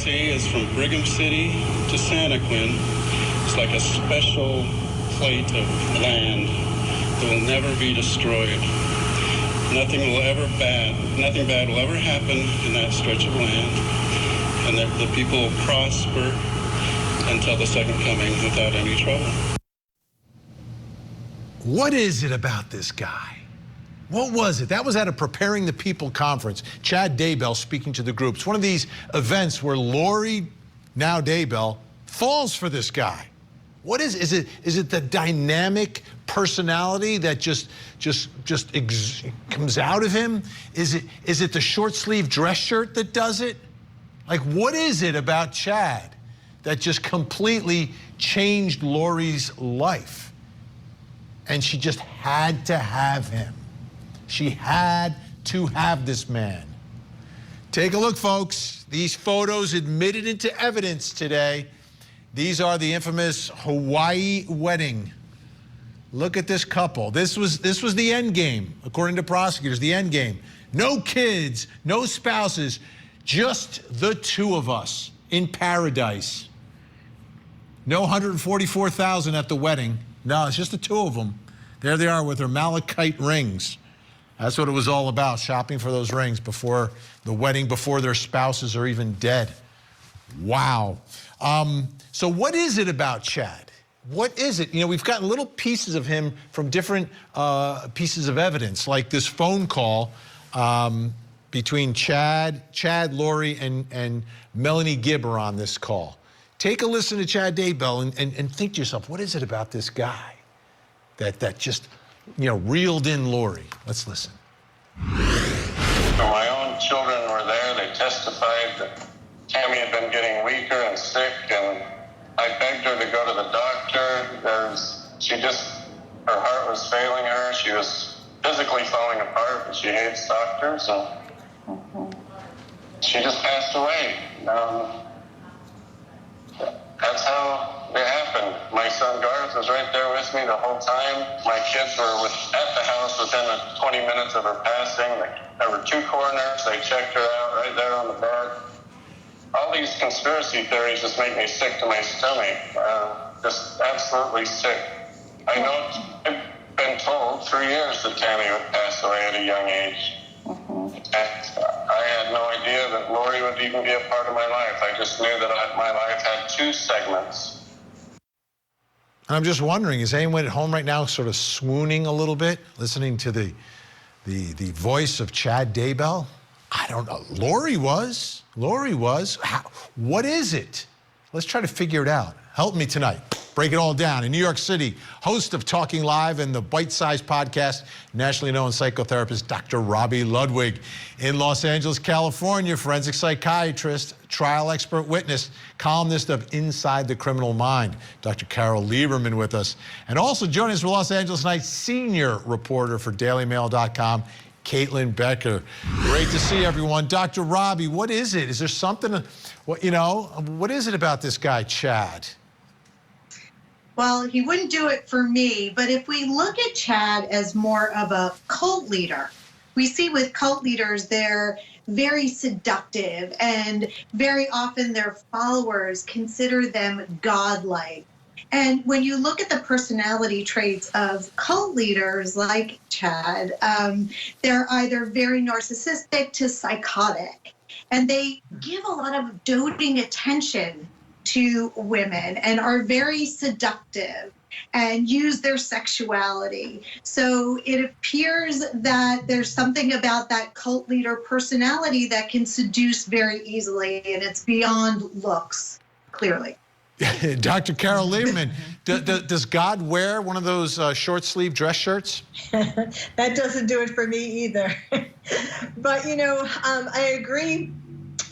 see is from Brigham City to Santaquin. It's like a special plate of land that will never be destroyed. Nothing bad will ever happen in that stretch of land, and that the people will prosper until the second coming without any trouble. What is it about this guy? What was it? That was at a Preparing the People conference. Chad Daybell speaking to the group. It's one of these events where Lori, now Daybell, falls for this guy. What is it? Is it the dynamic personality that just comes out of him? Is it the short sleeve dress shirt that does it? Like, what is it about Chad that just completely changed Lori's life? And she just had to have him. She had to have this man. Take a look, folks. These photos admitted into evidence today. These are the infamous Hawaii wedding. Look at this couple. This was the end game, according to prosecutors, the end game. No kids, no spouses, just the two of us in paradise. No $144,000 at the wedding. No, it's just the two of them. There they are with their malachite rings. That's what it was all about, shopping for those rings before the wedding, before their spouses are even dead. Wow. So what is it about Chad? What is it? You know, we've gotten little pieces of him from different pieces of evidence, like this phone call between Chad, Lori, and Melanie Gibb are on this call. Take a listen to Chad Daybell and think to yourself, what is it about this guy that just, you know, reeled in Lori? Let's listen. My own children were there. They testified that Tammy had been getting weaker and sick, and I begged her to go to the doctor. Her heart was failing her. She was physically falling apart, but she hates doctors, and she just passed away. That's how it happened. My son Garth was right there with me the whole time. My kids were at the house within 20 minutes of her passing. There were two coroners. They checked her out right there on the bed. All these conspiracy theories just make me sick to my stomach. Just absolutely sick. I know I've been told for years that Tammy would pass away at a young age. I had no idea that Lori would even be a part of my life. I just knew that my life had two segments. I'm just wondering, is anyone at home right now sort of swooning a little bit, listening to the voice of Chad Daybell? I don't know. Lori was. What is it? Let's try to figure it out. Help me tonight. Break it all down. In New York City, host of Talking Live and the Bite-Sized podcast, nationally known psychotherapist Dr. Robbie Ludwig. In Los Angeles, California, forensic psychiatrist, trial expert witness, columnist of Inside the Criminal Mind, Dr. Carol Lieberman with us. And also joining us for Los Angeles Night, senior reporter for DailyMail.com, Caitlin Becker. Great to see everyone. Dr. Robbie, what is it? Is there something, what is it about this guy, Chad? Well, he wouldn't do it for me, but if we look at Chad as more of a cult leader, we see with cult leaders, they're very seductive, and very often their followers consider them godlike. And when you look at the personality traits of cult leaders like Chad, they're either very narcissistic to psychotic, and they give a lot of doting attention to women and are very seductive and use their sexuality. So it appears that there's something about that cult leader personality that can seduce very easily, and it's beyond looks, clearly. Dr. Carol Lieberman, does God wear one of those short sleeve dress shirts? That doesn't do it for me either. But, I agree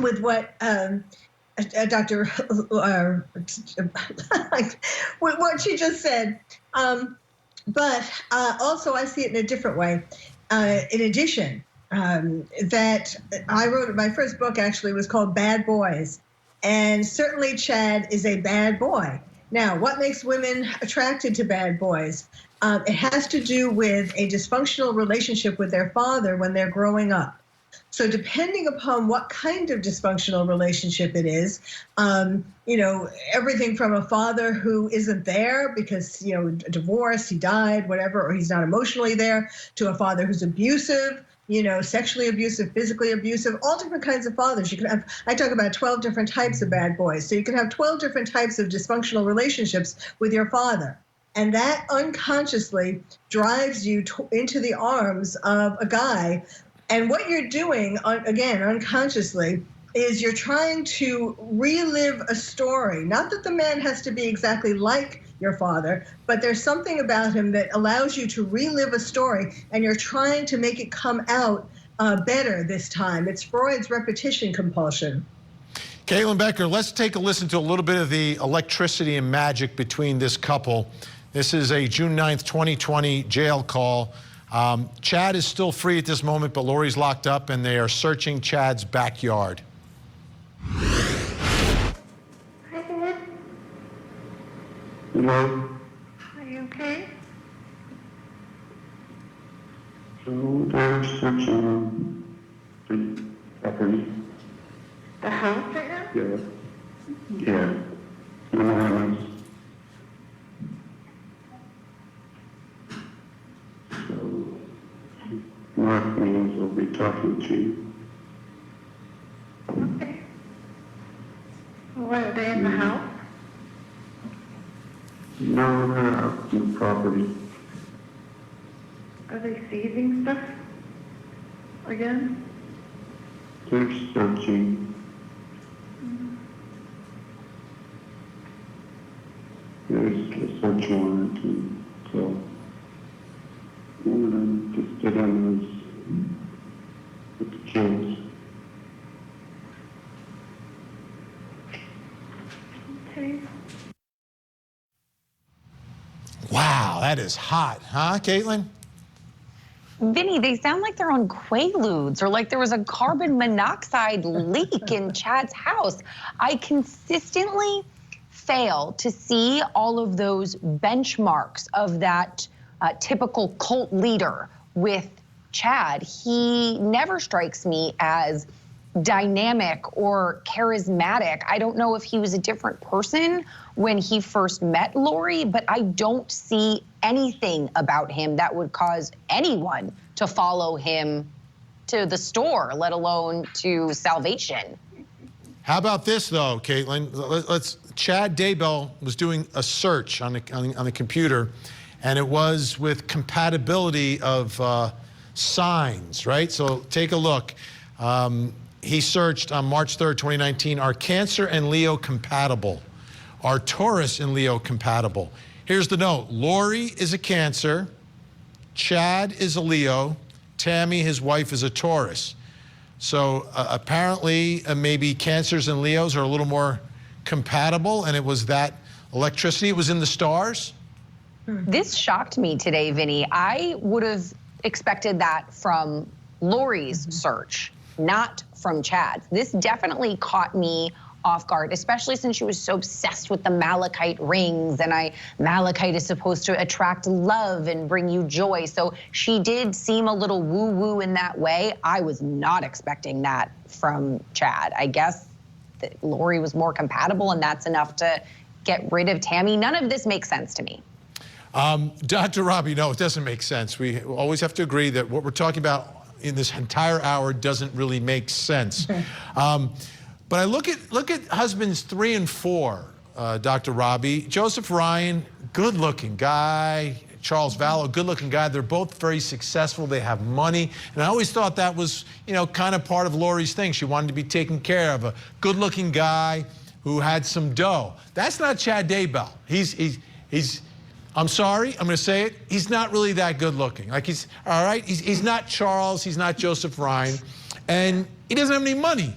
with what Dr. what she just said. But also I see it in a different way. In addition, that I wrote, my first book actually was called Bad Boys. And certainly Chad is a bad boy. Now, what makes women attracted to bad boys? It has to do with a dysfunctional relationship with their father when they're growing up. So depending upon what kind of dysfunctional relationship it is, everything from a father who isn't there because, divorced, he died, whatever, or he's not emotionally there, to a father who's abusive, sexually abusive, physically abusive, all different kinds of fathers. You can have, I talk about 12 different types of bad boys. So you can have 12 different types of dysfunctional relationships with your father. And that unconsciously drives you into the arms of a guy. And what you're doing, again, unconsciously, is you're trying to relive a story. Not that the man has to be exactly like your father, but there's something about him that allows you to relive a story, and you're trying to make it come out better this time. It's Freud's repetition compulsion. Caitlin Becker, let's take a listen to a little bit of the electricity and magic between this couple. This is a June 9th, 2020 jail call. Chad is still free at this moment, but Lori's locked up, and they are searching Chad's backyard. Hi, Dad. Hello? Are you okay? So they're searching the property. The house right now? Yeah. Yeah. In the house. So Mark means will be talking to you. Okay. What, are they in the house? No, they're out in the property. Are they seizing stuff again? They're searching. There's a search warrant, and so one of them just did on those with the kids. Okay. Wow, that is hot, huh, Caitlin? Vinny, they sound like they're on Quaaludes, or like there was a carbon monoxide leak in Chad's house. I consistently fail to see all of those benchmarks of that typical cult leader with Chad. He never strikes me as dynamic or charismatic. I don't know if he was a different person when he first met Lori, but I don't see anything about him that would cause anyone to follow him to the store, let alone to salvation. How about this, though, Caitlin? Chad Daybell was doing a search on the computer, and it was with compatibility of signs, right? So take a look. He searched on March 3rd, 2019, are Cancer and Leo compatible? Are Taurus and Leo compatible? Here's the note. Lori is a Cancer. Chad is a Leo. Tammy, his wife, is a Taurus. So apparently maybe Cancers and Leos are a little more compatible, and it was that electricity. It was in the stars. This shocked me today, Vinny. I would have expected that from Lori's search, not from Chad's. This definitely caught me off guard, especially since she was so obsessed with the malachite rings, and malachite is supposed to attract love and bring you joy. So she did seem a little woo-woo in that way. I was not expecting that from Chad. I guess that Lori was more compatible, and that's enough to get rid of Tammy. None of this makes sense to me. Dr. Robbie, no, it doesn't make sense. We always have to agree that what we're talking about in this entire hour doesn't really make sense. But I look at husbands 3 and 4, Dr. Robbie. Joseph Ryan, good-looking guy. Charles Vallow, good-looking guy. They're both very successful. They have money. And I always thought that was, kind of part of Lori's thing. She wanted to be taken care of, a good-looking guy who had some dough. That's not Chad Daybell. He's I'm sorry, I'm going to say it. He's not really that good-looking. Like, he's all right. He's not Charles. He's not Joseph Ryan. And he doesn't have any money.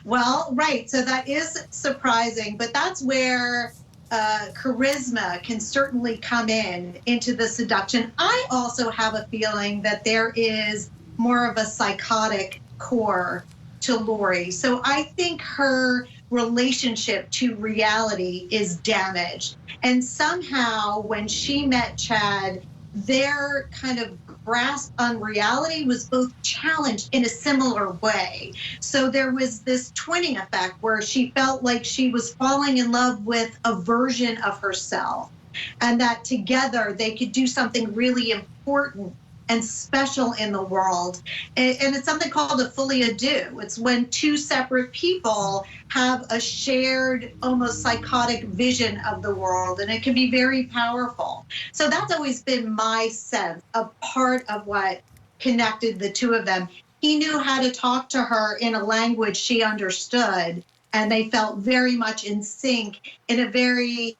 Well, right. So that is surprising, but that's where charisma can certainly come into the seduction. I also have a feeling that there is more of a psychotic core to Lori. So I think her relationship to reality is damaged. And somehow when she met Chad, their kind of grasp on reality was both challenged in a similar way. So there was this twinning effect where she felt like she was falling in love with a version of herself, and that together they could do something really important and special in the world. And it's something called a folie à deux. It's when two separate people have a shared, almost psychotic vision of the world, and it can be very powerful. So that's always been my sense, a part of what connected the two of them. He knew how to talk to her in a language she understood, and they felt very much in sync in a very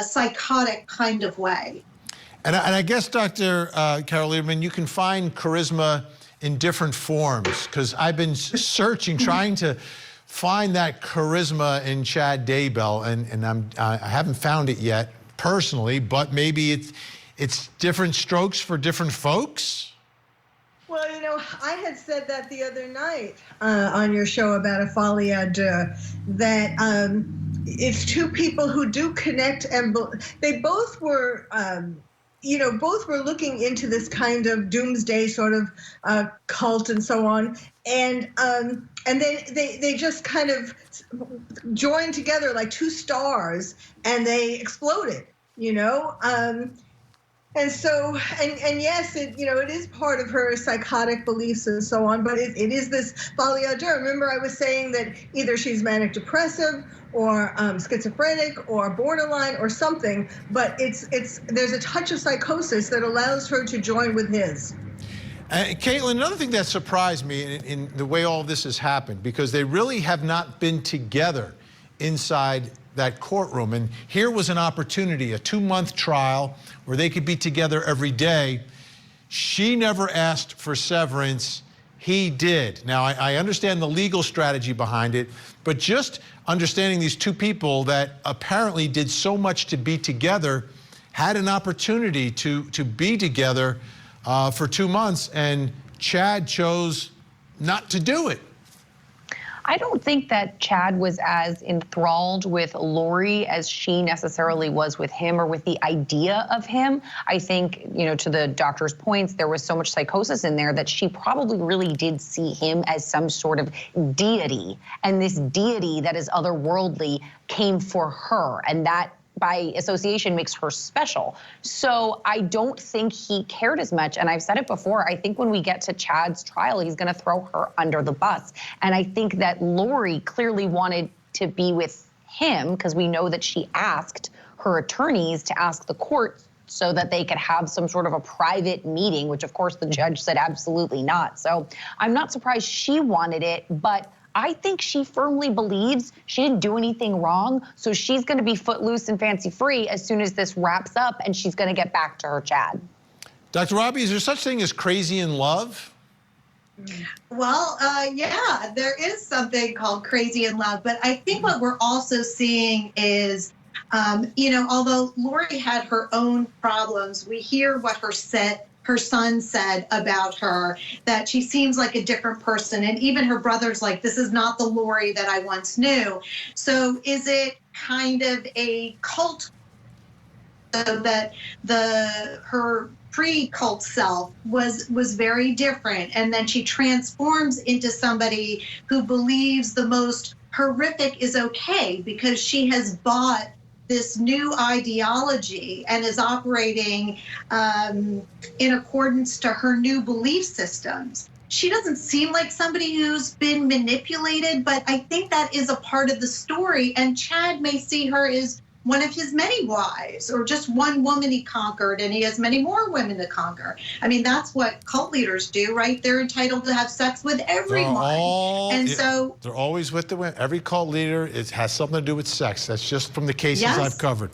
psychotic kind of way. And I guess, Dr. Carol Lieberman, you can find charisma in different forms, because I've been searching, trying to find that charisma in Chad Daybell, and I haven't found it yet personally, but maybe it's different strokes for different folks. Well, you know, I had said that the other night on your show about a folie à deux, that it's two people who do connect, and they both were both were looking into this kind of doomsday sort of cult and so on, and then they just kind of joined together like two stars, and they exploded, and so, and yes, it is part of her psychotic beliefs and so on, but it is this folie à deux. Remember, I was saying that either she's manic depressive or schizophrenic or borderline or something, but there's a touch of psychosis that allows her to join with his. Caitlin, another thing that surprised me in the way all of this has happened, because they really have not been together inside that courtroom. And here was an opportunity, a 2-month trial where they could be together every day. She never asked for severance. He did. Now, I understand the legal strategy behind it, but just understanding these two people that apparently did so much to be together had an opportunity to be together for 2 months, and Chad chose not to do it. I don't think that Chad was as enthralled with Lori as she necessarily was with him, or with the idea of him. I think, to the doctor's points, there was so much psychosis in there that she probably really did see him as some sort of deity. And this deity that is otherworldly came for her, and that by association makes her special. So I don't think he cared as much. And I've said it before, I think when we get to Chad's trial, he's gonna throw her under the bus. And I think that Lori clearly wanted to be with him, because we know that she asked her attorneys to ask the court so that they could have some sort of a private meeting, which of course the judge said absolutely not. So I'm not surprised she wanted it, but I think she firmly believes she didn't do anything wrong, so she's going to be footloose and fancy-free as soon as this wraps up, and she's going to get back to her Chad. Dr. Robbie, is there such thing as crazy in love? Well, yeah, there is something called crazy in love, but I think what we're also seeing is, although Lori had her own problems, we hear what her son said about her, that she seems like a different person. And even her brother's like, this is not the Lori that I once knew. So is it kind of a cult, so that her pre-cult self was very different, and then she transforms into somebody who believes the most horrific is okay because she has bought this new ideology and is operating in accordance to her new belief systems. She doesn't seem like somebody who's been manipulated, but I think that is a part of the story. And Chad may see her as one of his many wives, or just one woman he conquered, and he has many more women to conquer. I mean, that's what cult leaders do, right? They're entitled to have sex with everyone. They're always with the women. Every cult leader has something to do with sex. That's just from the cases I've covered.